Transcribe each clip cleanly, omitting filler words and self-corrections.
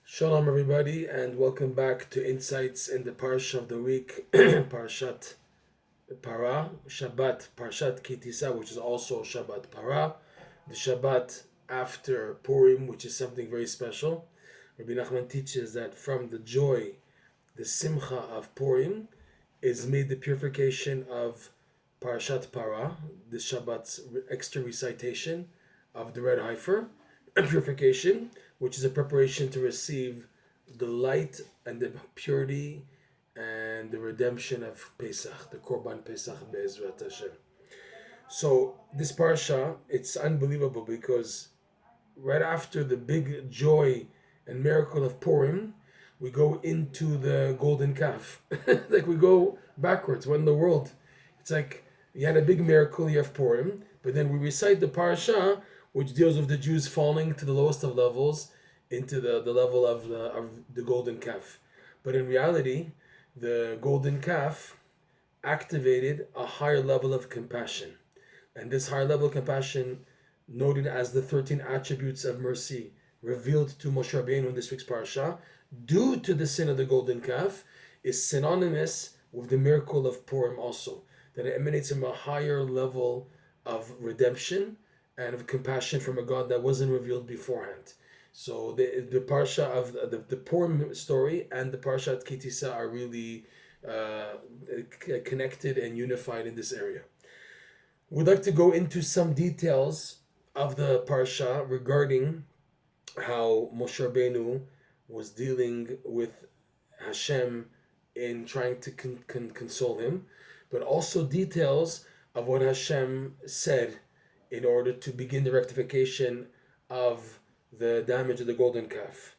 Shalom, everybody, and welcome back to Insights in the Parsha of the Week, Parshat Shabbat, Parshat Tissa, which is also Shabbat Para, the Shabbat after Purim, which is something very special. Rabbi Nachman teaches that from the joy, the simcha of Purim, is made the purification of Parshat Para, the Shabbat's extra recitation of the red heifer, purification, which is a preparation to receive the light and the purity and the redemption of Pesach, the Korban Pesach Be'ezrat Hashem. So this parsha, it's unbelievable because right after the big joy and miracle of Purim, we go into the golden calf. Like we go backwards. What in the world? It's like you had a big miracle, you have Purim, but then we recite the parsha, which deals with the Jews falling to the lowest of levels into the level of the golden calf. But in reality, the golden calf activated a higher level of compassion. And this higher level of compassion, noted as the 13 attributes of mercy revealed to Moshe Rabbeinu in this week's parsha, due to the sin of the golden calf, is synonymous with the miracle of Purim also. That it emanates from a higher level of redemption and of compassion from a God that wasn't revealed beforehand. So the parsha of the Purim story and the Parshat Tissa are really connected and unified in this area. We'd like to go into some details of the parsha regarding how Moshe Rabbeinu was dealing with Hashem in trying to console him, but also details of what Hashem said in order to begin the rectification of the damage of the golden calf.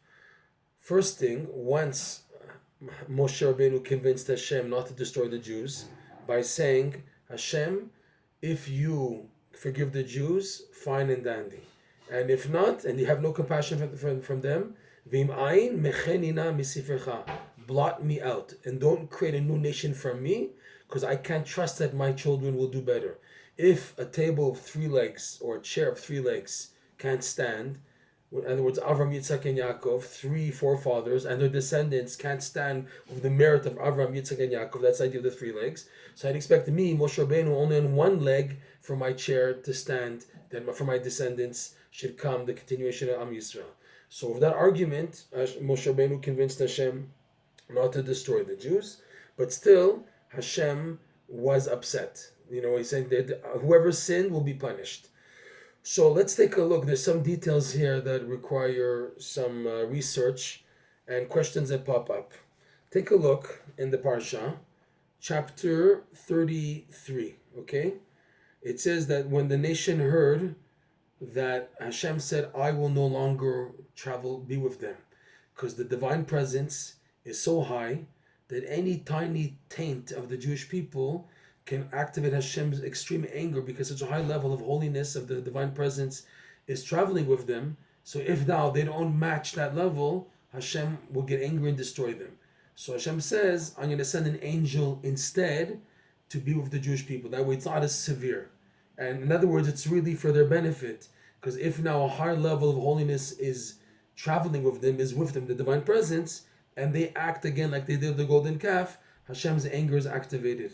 First thing, once Moshe Rabbeinu convinced Hashem not to destroy the Jews by saying, Hashem, if you forgive the Jews, fine and dandy. And if not, and you have no compassion from them, Vim ayin mechenina misifrecha, blot me out and don't create a new nation from me, because I can't trust that my children will do better. If a table of 3 legs or a chair of 3 legs can't stand, in other words, Avram, Yitzchak, and Yaakov, 3 forefathers, and their descendants can't stand with the merit of Avram, Yitzchak, and Yaakov. That's the idea of the 3 legs. So I'd expect me, Moshe Rabbeinu, only on 1 leg for my chair to stand, then for my descendants should come the continuation of Am Yisrael. So with that argument, Moshe Rabbeinu convinced Hashem not to destroy the Jews, but still Hashem was upset. He's saying that whoever sinned will be punished. So let's take a look. There's some details here that require some research and questions that pop up. Take a look in the Parsha, chapter 33, okay? It says that when the nation heard that Hashem said, I will no longer be with them, because the divine presence is so high that any tiny taint of the Jewish people can activate Hashem's extreme anger, because such a high level of holiness of the divine presence is traveling with them. So if now they don't match that level, Hashem will get angry and destroy them. So Hashem says, I'm going to send an angel instead to be with the Jewish people. That way it's not as severe. And in other words, it's really for their benefit. Because if now a higher level of holiness is traveling with them, is with them, the divine presence, and they act again like they did the golden calf, Hashem's anger is activated.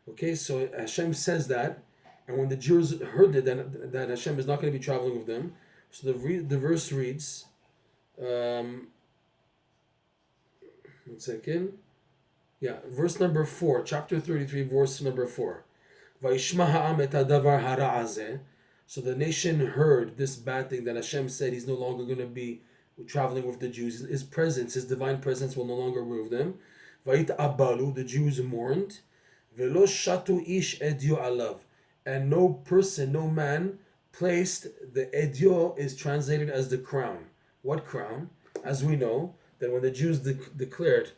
Okay, so Hashem says that, and when the Jews heard that Hashem is not going to be traveling with them, so the verse reads, 1 second, verse number 4, chapter 33, verse number 4. Vayishma ha'am et hadavar hara hazeh. So the nation heard this bad thing that Hashem said He's no longer going to be traveling with the Jews. His presence, His divine presence, will no longer be with them. Vayit abalu, the Jews mourned. Velo shatu ish edyo alav, and no person, no man placed the edyo is translated as the crown. What crown? As we know, that when the Jews declared,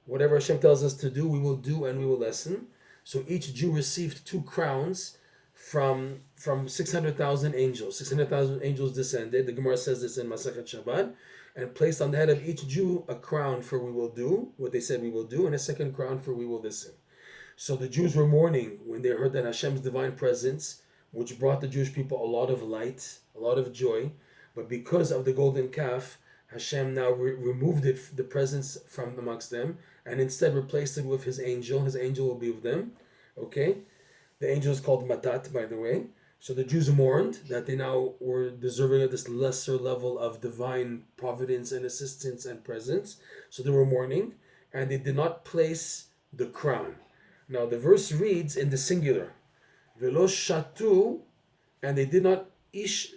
whatever Hashem tells us to do, we will do and we will listen. So each Jew received 2 crowns from 600,000 angels. 600,000 angels descended. The Gemara says this in Masachet Shabbat, and placed on the head of each Jew a crown for we will do what they said we will do, and a second crown for we will listen. So the Jews were mourning when they heard that Hashem's divine presence, which brought the Jewish people a lot of light, a lot of joy, but because of the golden calf, Hashem now removed the presence from amongst them, and instead replaced it with his angel. His angel will be with them. Okay? The angel is called Matat, by the way. So the Jews mourned that they now were deserving of this lesser level of divine providence and assistance and presence. So they were mourning, and they did not place the crown. Now the verse reads in the singular, Velo shatu, and they did not ish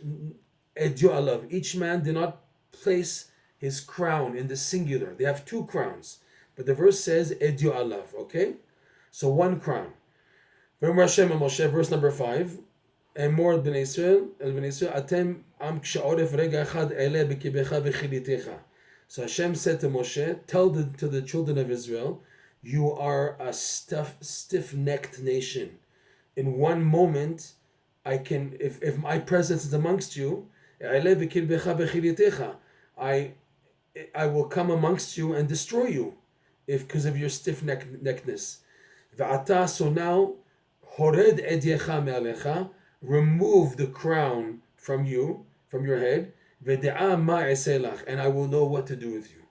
edyo alav. Each man did not place his crown in the singular. They have two crowns, but the verse says edyo alav. Okay, so one crown. Verse number 5. And more bnei Israel, atem am ksha'oref rega echad ele b'kibecha v'chilitecha. So Hashem said to Moshe, tell to the children of Israel, you are a stiff-necked nation. In one moment, I can, if my presence is amongst you, I will come amongst you and destroy you, because of your stiff-neckedness. So now, hored edyecha me'alecha, remove the crown from you, from your head, and I will know what to do with you.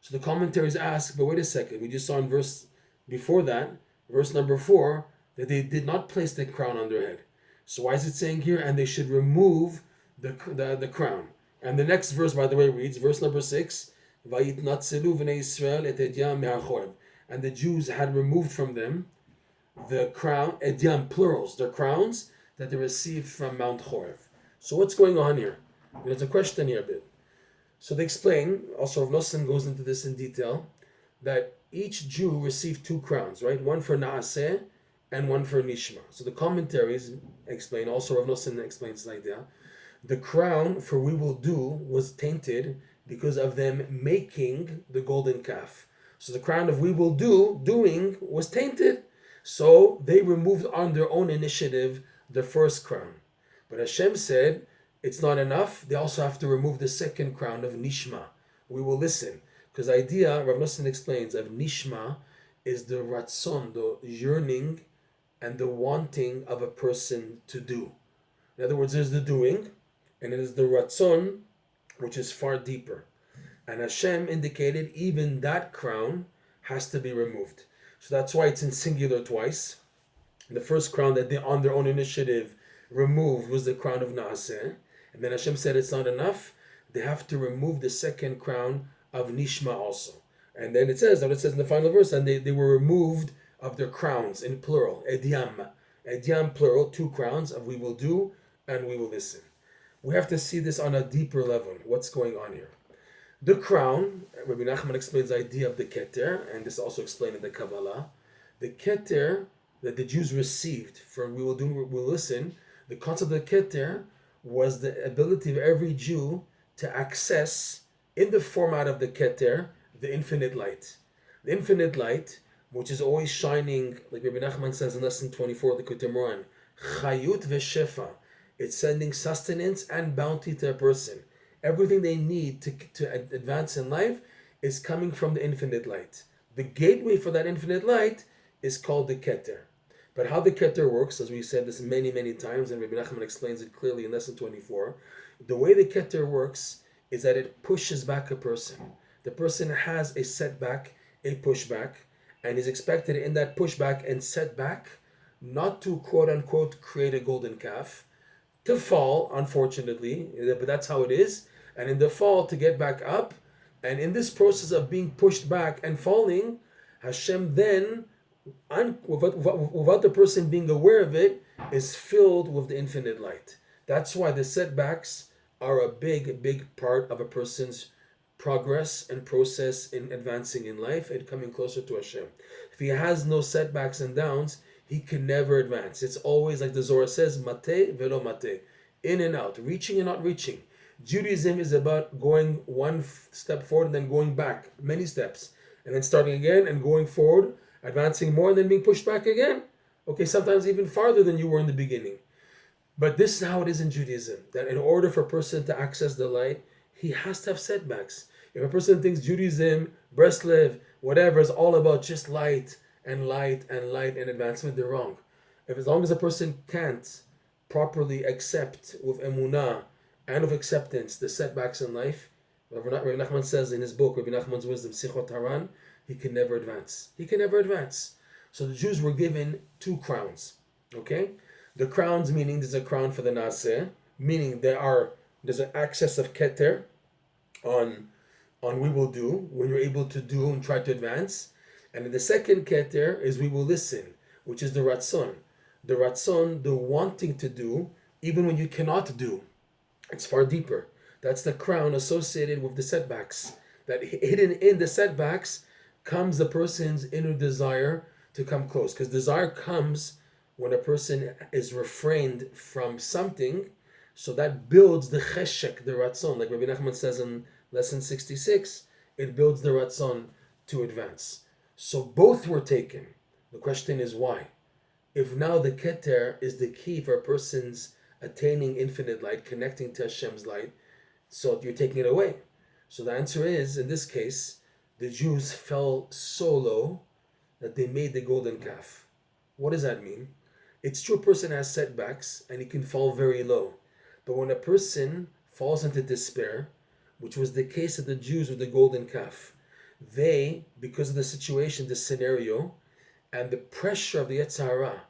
So the commentaries ask, but wait a second, we just saw in verse before that, verse number 4, that they did not place the crown on their head. So why is it saying here, and they should remove the crown? And the next verse, by the way, reads, verse number 6, and the Jews had removed from them the crown, edyam, plurals, their crowns, that they received from Mount Horeb. So what's going on here? There's a question here a bit. So they explain, also Rav Nosson goes into this in detail, that each Jew received two crowns, right? One for Naaseh and one for Nishma. So the commentaries explain, also Rav Nosson explains this idea, the crown for we will do was tainted because of them making the golden calf. So the crown of we will doing was tainted. So they removed on their own initiative the first crown. But Hashem said, it's not enough. They also have to remove the second crown of Nishma. We will listen. Because the idea, Rav Nosson explains, of Nishma is the ratzon, the yearning and the wanting of a person to do. In other words, there's the doing, and it is the ratzon, which is far deeper. And Hashem indicated even that crown has to be removed. So that's why it's in singular twice. The first crown that they, on their own initiative, removed was the crown of Naaseh. And then Hashem said it's not enough. They have to remove the second crown of Nishma also. And then it says in the final verse, and they were removed of their crowns, in plural, edyam. Edyam, plural, two crowns of we will do and we will listen. We have to see this on a deeper level. What's going on here? The crown, Rabbi Nachman explains the idea of the keter, and this is also explained in the Kabbalah. The keter that the Jews received for we will do, we'll listen, the concept of the keter was the ability of every Jew to access, in the format of the keter, the infinite light. The infinite light, which is always shining, like Rabbi Nachman says in lesson 24 of the Likutey Moharan, chayut v'shefa. It's sending sustenance and bounty to a person. Everything they need to advance in life is coming from the infinite light. The gateway for that infinite light is called the keter. But how the keter works, as we said this many, many times, and Rabbi Nachman explains it clearly in lesson 24, the way the keter works is that it pushes back a person. The person has a setback, a pushback, and is expected in that pushback and setback not to quote-unquote create a golden calf, to fall, unfortunately, but that's how it is, and in the fall to get back up, and in this process of being pushed back and falling, Hashem then, without the person being aware of it, is filled with the infinite light. That's why the setbacks are a big, big part of a person's progress and process in advancing in life and coming closer to Hashem. If he has no setbacks and downs, he can never advance. It's always like the Zohar says, mate velo mate, in and out, reaching and not reaching. Judaism is about going one step forward and then going back, many steps, and then starting again and going forward, advancing more and then being pushed back again. Okay, sometimes even farther than you were in the beginning. But this is how it is in Judaism, that in order for a person to access the light, he has to have setbacks. If a person thinks Judaism, Breslov, whatever, is all about just light and light and light and advancement, they're wrong. As long as a person can't properly accept with emunah and with acceptance the setbacks in life, Rabbi Nachman says in his book, Rabbi Nachman's Wisdom, Sichot Haran, he can never advance. He can never advance. So the Jews were given two crowns. Okay? The crowns meaning there's a crown for the Naseh, meaning there's an access of Keter on we will do, when you're able to do and try to advance. And then the second Keter is we will listen, which is the Ratzon. The Ratzon, the wanting to do, even when you cannot do. It's far deeper. That's the crown associated with the setbacks. That hidden in the setbacks comes the person's inner desire to come close. Because desire comes when a person is refrained from something, so that builds the cheshek, the ratzon. Like Rabbi Nachman says in lesson 66, it builds the ratzon to advance. So both were taken. The question is why? If now the keter is the key for a person's attaining infinite light, connecting to Hashem's light, so you're taking it away. So the answer is, in this case, the Jews fell so low that they made the golden calf. What does that mean? It's true a person has setbacks and he can fall very low. But when a person falls into despair, which was the case of the Jews with the golden calf, they, because of the situation, the scenario, and the pressure of the Yetzer Hara,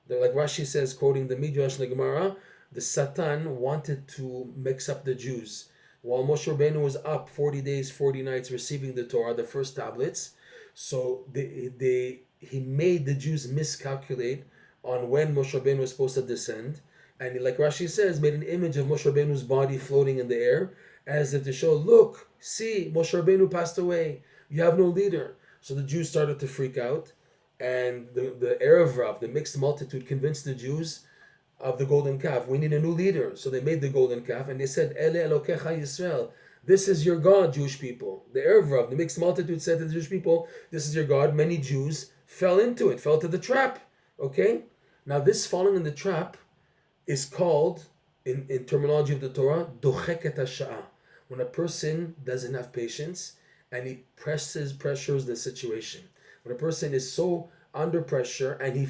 like Rashi says, quoting the Midrash and the Gemara, the Satan wanted to mix up the Jews. While Moshe Rabbeinu was up 40 days, 40 nights receiving the Torah, the first tablets, so he made the Jews miscalculate on when Moshe Rabbeinu was supposed to descend. And like Rashi says, made an image of Moshe Rabbeinu's body floating in the air, as if to show, look, see, Moshe Rabbeinu passed away. You have no leader. So the Jews started to freak out. And the Erev Rav, the mixed multitude, convinced the Jews of the golden calf. We need a new leader. So they made the golden calf and they said, Ele Elokecha Yisrael. This is your God, Jewish people. The Erev Rav, the mixed multitude, said to the Jewish people, this is your God. Many Jews fell into it, fell to the trap. Okay? Now this falling in the trap is called, in terminology of the Torah, docheket hasha'ah. When a person doesn't have patience and he pressures the situation. When a person is so under pressure and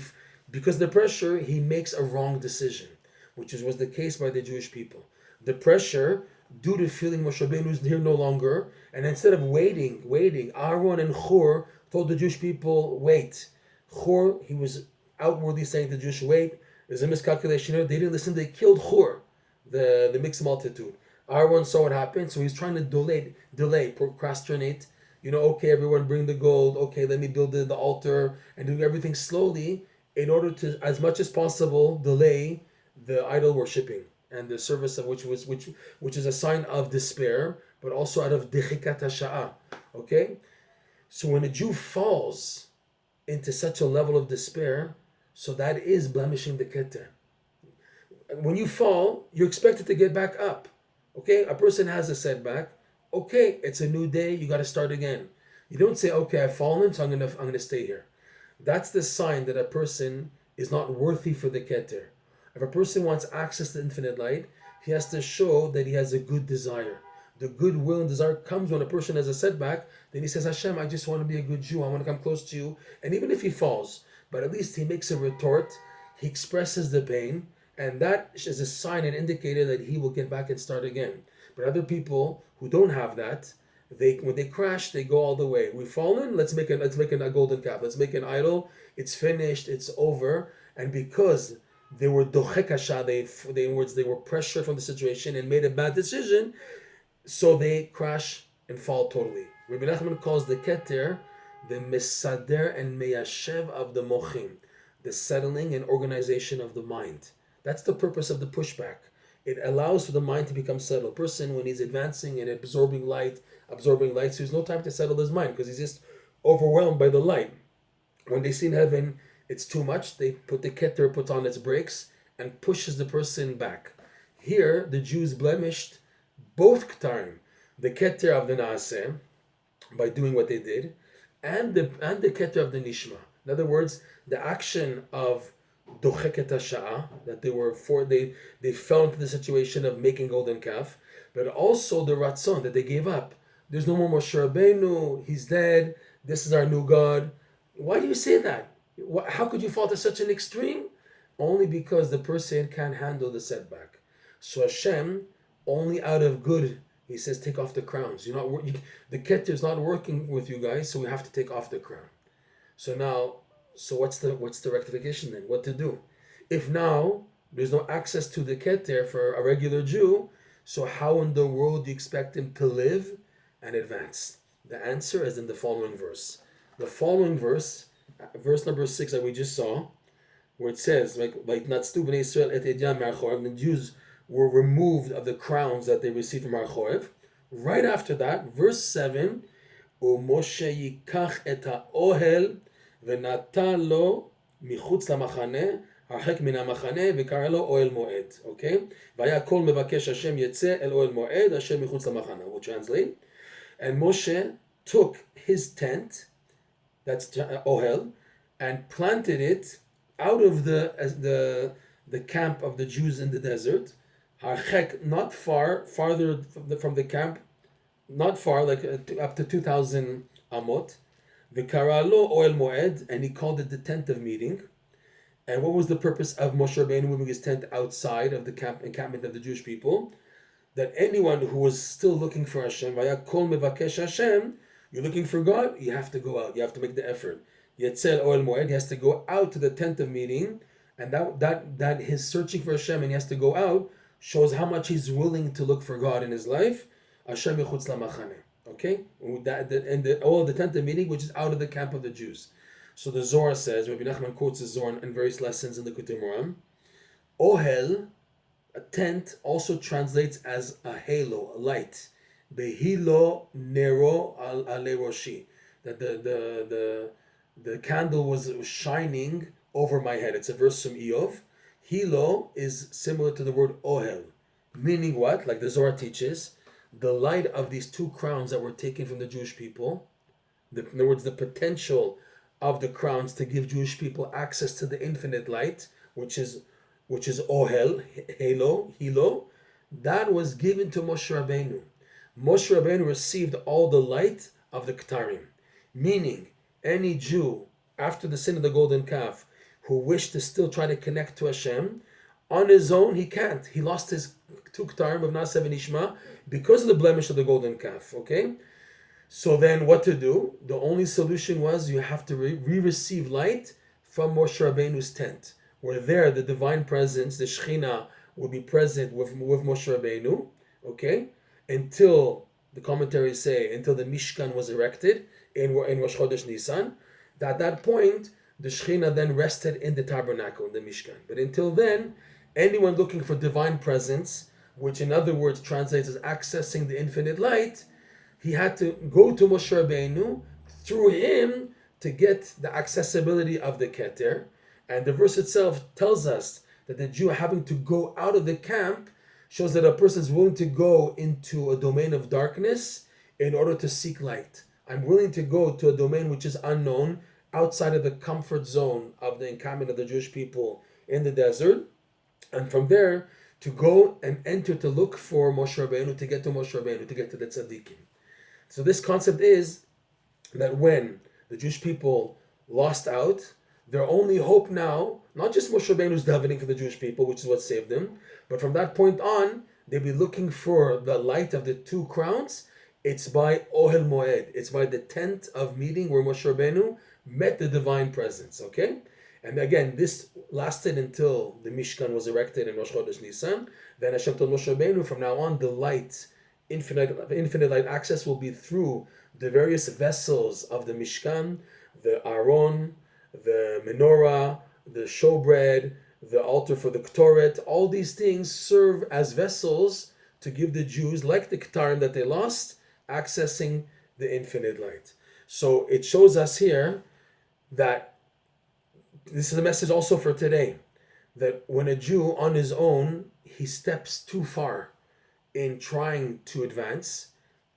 because of the pressure, he makes a wrong decision, which was the case by the Jewish people. The pressure, due to feeling Moshe Rabbeinu is here no longer, and instead of waiting, Aaron and Hur told the Jewish people, wait. Hur, he was outwardly saying to the Jewish, wait. There's a miscalculation here. They didn't listen. They killed Hur, the mixed multitude. Aaron saw what happened, so he's trying to delay, procrastinate. Okay, everyone bring the gold. Okay, let me build the altar and do everything slowly in order to, as much as possible, delay the idol worshipping and the service of which is a sign of despair, but also out of dechikat hasha'ah. Okay, so when a Jew falls into such a level of despair, so that is blemishing the keter. When you fall, you're expected to get back up. Okay, a person has a setback. Okay, it's a new day. You got to start again. You don't say, okay, I've fallen, so I'm gonna stay here. That's the sign that a person is not worthy for the keter. If a person wants access to infinite light, he has to show that he has a good desire. The good will and desire comes when a person has a setback. Then he says, Hashem, I just want to be a good Jew. I want to come close to you. And even if he falls, but at least he makes a retort, he expresses the pain, and that is a sign and indicator that he will get back and start again. But other people who don't have that, when they crash, they go all the way. We've fallen, let's make a golden calf, let's make an idol, it's finished, it's over. And because they were dochekasha, they were pressured from the situation and made a bad decision, so they crash and fall totally. Rabbi Nachman calls the keter the mesader and meyashev of the mochim, the settling and organization of the mind. That's the purpose of the pushback. It allows for the mind to become settled. A person, when he's advancing and absorbing light, so there's no time to settle his mind because he's just overwhelmed by the light. When they see in heaven, it's too much, the keter puts on its brakes and pushes the person back. Here, the Jews blemished both ktarim, the keter of the naaseh, by doing what they did, and the keter of the nishma. In other words, the action of docheket hasha'ah, that they fell into the situation of making golden calf, but also the ratzon, that they gave up. There's no more Moshe Rabbeinu, he's dead, this is our new God. Why do you say that? How could you fall to such an extreme? Only because the person can't handle the setback. So Hashem, only out of good He says, take off the crowns. The keter is not working with you guys, so we have to take off the crown. So now, what's the rectification then? What to do? If now there's no access to the keter for a regular Jew, so how in the world do you expect him to live and advance? The answer is in the following verse. The following verse, verse number 6 that we just saw, where it says, like Natztu b'nei Israel et Edyam Marchorev, the Jews were removed of the crowns that they received from Marchorev. Right after that, verse 7, Moshe yikach et ha'ohel v'natan lo michutz lamachane הרחק מן המחנה וקרא לו אוהל מועד, okay? והיה כל מבקש השם יצא אל אוהל מועד אשר מחוץ למחנה. We'll translate. And Moshe took his tent, that's Ohel, and planted it out of the camp of the Jews in the desert. Harchek, not far, farther from the camp, not far, like up to 2,000 amot. V'kara lo Ohel Moed, and he called it the tent of meeting. And what was the purpose of Moshe Rabbeinu moving his tent outside of the encampment of the Jewish people? That anyone who was still looking for Hashem, vaya kol mevakesh Hashem, you're looking for God, you have to go out. You have to make the effort. Yetzel Ohel Moed, he has to go out to the tent of meeting, and that his searching for Hashem and he has to go out shows how much he's willing to look for God in his life. Hashem yechutz lamachane. Okay, and the tent of meeting, which is out of the camp of the Jews. So the Zohar says, Rabbi Nachman quotes the Zohar in various lessons in the Likutey Moharan. Ohel, a tent, also translates as a halo, a light. Behilo nero ale roshi. That the candle was shining over my head. It's a verse from Eov. Hilo is similar to the word ohel. Meaning what? Like the Zohar teaches, the light of these two crowns that were taken from the Jewish people, in other words, the potential of the crowns to give Jewish people access to the infinite light, which is Ohel, Hilo, that was given to Moshe Rabbeinu. Moshe Rabbeinu received all the light of the Ketarim, meaning any Jew after the sin of the golden calf who wished to still try to connect to Hashem, on his own he can't. He lost his two Ketarim of Nasev and Ishma because of the blemish of the golden calf. Okay. So then what to do? The only solution was you have to receive light from Moshe Rabbeinu's tent. Where there, the divine presence, the Shekhinah, will be present with Moshe Rabbeinu, okay? Until, the commentaries say, until the Mishkan was erected in Rosh Chodesh Nisan. At that point, the Shekhinah then rested in the tabernacle, in the Mishkan. But until then, anyone looking for divine presence, which in other words translates as accessing the infinite light, he had to go to Moshe Rabbeinu through him to get the accessibility of the Keter. And the verse itself tells us that the Jew having to go out of the camp shows that a person is willing to go into a domain of darkness in order to seek light. I'm willing to go to a domain which is unknown, outside of the comfort zone of the encampment of the Jewish people in the desert. And from there, to go and enter to look for Moshe Rabbeinu, to get to Moshe Rabbeinu, to get to the tzaddikim. So this concept is that when the Jewish people lost out, their only hope now, not just Moshe Rabbeinu's davening for the Jewish people, which is what saved them, but from that point on, they'd be looking for the light of the two crowns. It's by Ohel Moed. It's by the tent of meeting where Moshe Rabbeinu met the divine presence, okay? And again, this lasted until the Mishkan was erected in Rosh Chodesh Nisan. Then Hashem told Moshe Rabbeinu, from now on, the light, infinite light access will be through the various vessels of the Mishkan, the Aron, the menorah, the showbread, the altar for the Ktoret. All these things serve as vessels to give the Jews, like the Ketarim that they lost, accessing the infinite light. So it shows us here that this is a message also for today, that when a Jew on his own, he steps too far in trying to advance,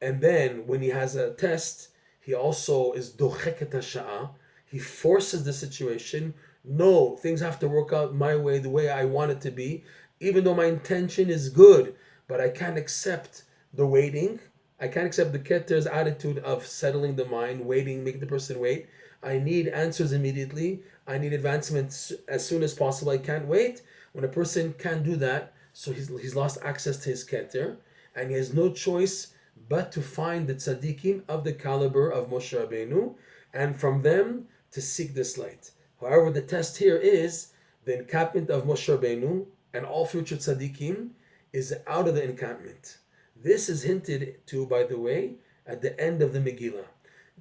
and then when he has a test, he also is docheket hasha'ah. He forces the situation. No, things have to work out my way, the way I want it to be, even though my intention is good, but I can't accept the waiting. I can't accept the Keter's attitude of settling the mind, waiting, making the person wait. I need answers immediately. I need advancements as soon as possible. I can't wait. When a person can't do that, so he's lost access to his Keter. and he has no choice but to find the tzaddikim of the caliber of Moshe Rabbeinu, and from them to seek this light. However, the test here is the encampment of Moshe Rabbeinu and all future tzaddikim is out of the encampment. This is hinted to, by the way, at the end of the Megillah.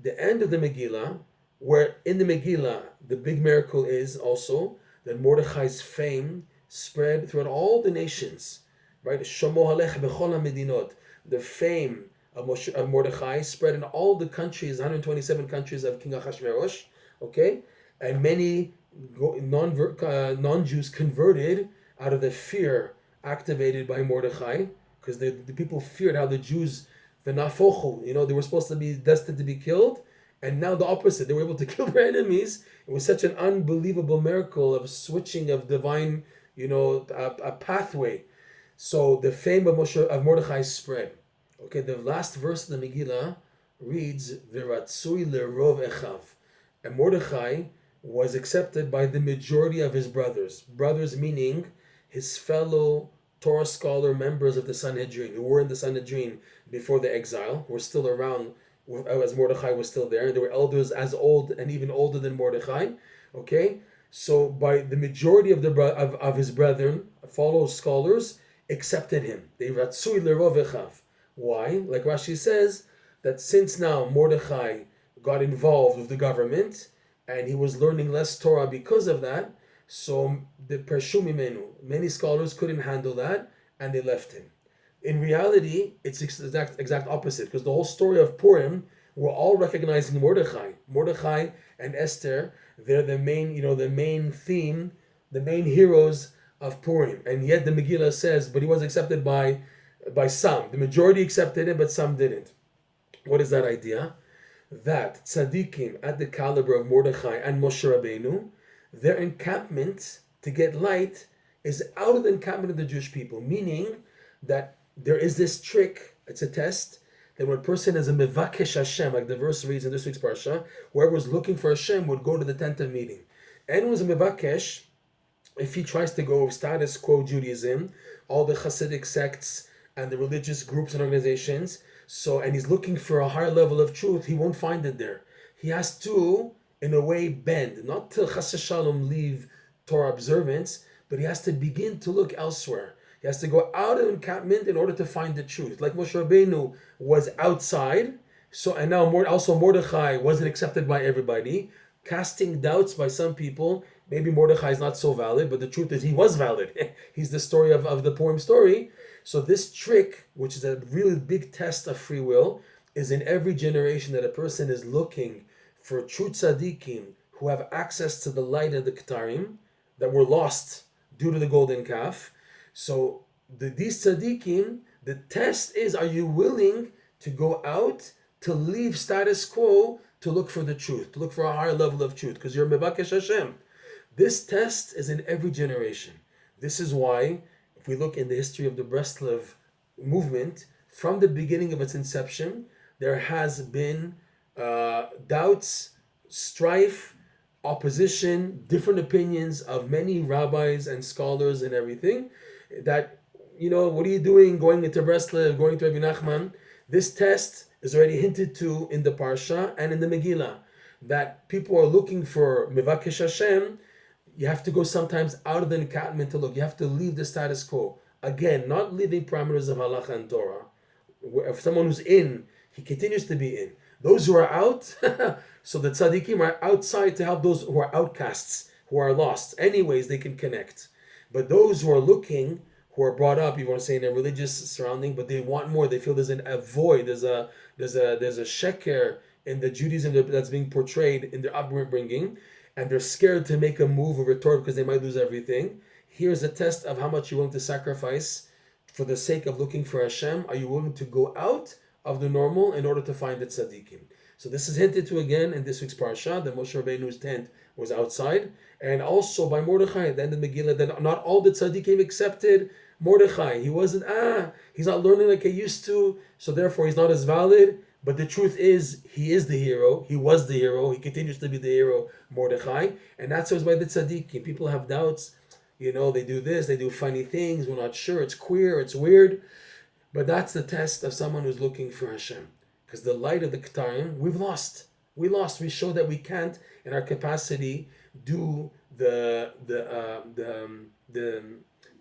The end of the Megillah, where in the Megillah, the big miracle is also that Mordechai's fame spread throughout all the nations, right? Shomo halech bechol hamedinot. The fame of Mordechai spread in all the countries, 127 countries of King Achashverosh, okay? And many non-Jews converted out of the fear activated by Mordechai, because the people feared how the Jews, they were supposed to be destined to be killed, and now the opposite, they were able to kill their enemies. It was such an unbelievable miracle of switching of divine, a pathway. So the fame of Mordechai spread. Okay, the last verse of the Megillah reads, "V'ratzui lerov echav," and Mordechai was accepted by the majority of his brothers. Brothers meaning his fellow Torah scholar members of the Sanhedrin, who were in the Sanhedrin before the exile, who were still around as Mordechai was still there. There were elders as old and even older than Mordechai. Okay, so by the majority of his brethren, fellow scholars, accepted him. They ratzui lerov echav. Why? Like Rashi says, that since now Mordechai got involved with the government and he was learning less Torah because of that, so the Pershu Mimenu, many scholars couldn't handle that and they left him. In reality, it's exact opposite, because the whole story of Purim, we're all recognizing Mordechai. Mordechai and Esther, they're the main, the main theme, the main heroes of Purim. And yet the Megillah says, but he was accepted by some. The majority accepted him, but some didn't. What is that idea? That tzaddikim at the caliber of Mordechai and Moshe Rabbeinu, their encampment to get light is out of the encampment of the Jewish people, meaning that there is this trick, it's a test, that when a person is a mevakesh Hashem, like the verse reads in this week's Parsha, whoever was looking for Hashem would go to the tent of meeting. And who's a mevakesh, if he tries to go status quo Judaism, all the Hasidic sects and the religious groups and organizations, and he's looking for a higher level of truth, he won't find it there. He has to, in a way, bend, not to chas shalom leave Torah observance, but he has to begin to look elsewhere. He has to go out of encampment in order to find the truth. Like Moshe Rabbeinu was outside, and now also Mordechai wasn't accepted by everybody, casting doubts by some people. Maybe Mordechai is not so valid, but the truth is he was valid. He's the story of the Purim story. So this trick, which is a really big test of free will, is in every generation that a person is looking for true tzaddikim who have access to the light of the Ketarim that were lost due to the golden calf. So these tzaddikim, the test is, are you willing to go out, to leave status quo, to look for the truth, to look for a higher level of truth, because you're mevakesh Hashem. This test is in every generation. This is why, if we look in the history of the Breslov movement, from the beginning of its inception, there has been doubts, strife, opposition, different opinions of many rabbis and scholars and everything. That, what are you doing going into Breslov, going to Rabbi Nachman? This test is already hinted to in the Parsha and in the Megillah, that people are looking for Mevakesh Hashem. You have to go sometimes out of the encampment to look. You have to leave the status quo. Again, not leaving parameters of halacha and Torah. If someone who's in, he continues to be in. Those who are out, so the tzaddikim are outside to help those who are outcasts, who are lost. Anyways, they can connect. But those who are looking, who are brought up, you want to say, in a religious surrounding, but they want more. They feel there's a void. There's a sheker in the Judaism that's being portrayed in their upbringing, and they're scared to make a move or retort because they might lose everything. Here's a test of how much you're willing to sacrifice for the sake of looking for Hashem. Are you willing to go out of the normal in order to find the tzaddikim? So this is hinted to again in this week's Parsha, that Moshe Rabbeinu's tent was outside, and also by Mordechai at the end of Megillah, that not all the tzaddikim accepted Mordechai. He wasn't, he's not learning like he used to, so therefore he's not as valid. But the truth is, he is the hero. He was the hero. He continues to be the hero, Mordechai. And that's what's by the tzaddikim. People have doubts. They do this, they do funny things. We're not sure. It's queer, it's weird. But that's the test of someone who's looking for Hashem. Because the light of the Ketarim, we've lost. We lost. We show that we can't, in our capacity, do the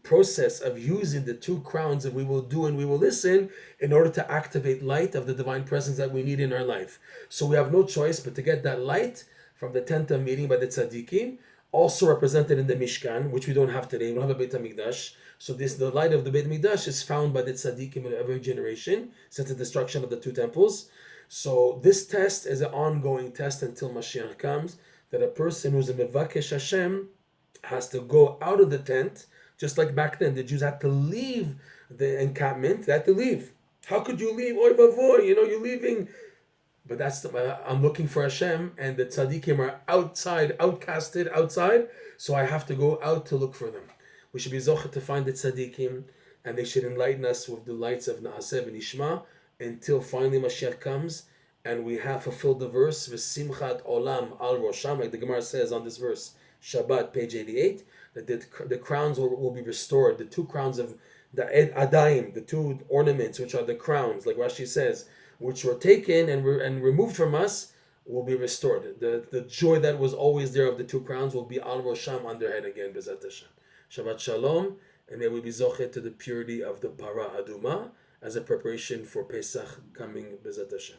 process of using the two crowns that we will do and we will listen in order to activate light of the divine presence that we need in our life. So we have no choice but to get that light from the tent of meeting by the tzaddikim, also represented in the Mishkan, which we don't have today. We don't have a Beit HaMikdash. So the light of the Beit HaMikdash is found by the tzaddikim in every generation since the destruction of the two temples. So this test is an ongoing test until Mashiach comes, that a person who's a Mevakesh Hashem has to go out of the tent, just like back then. The Jews had to leave the encampment. They had to leave. How could you leave? Oy vavoy, you're leaving. But I'm looking for Hashem, and the tzaddikim are outside, outcasted outside, so I have to go out to look for them. We should be zocheh to find the tzaddikim, and they should enlighten us with the lights of Naaseh and Ishma, until finally Mashiach comes, and we have fulfilled the verse, V'simchat olam al rosham, like the Gemara says on this verse, Shabbat, page 88, that the crowns will be restored, the two crowns of the Adayim, the two ornaments, which are the crowns, like Rashi says, which were taken and removed from us, will be restored. The joy that was always there of the two crowns will be al rosham, on their head again, B'ezrat Hashem. Shabbat Shalom, and may we be zochet to the purity of the Para Aduma as a preparation for Pesach coming, B'ezrat Hashem.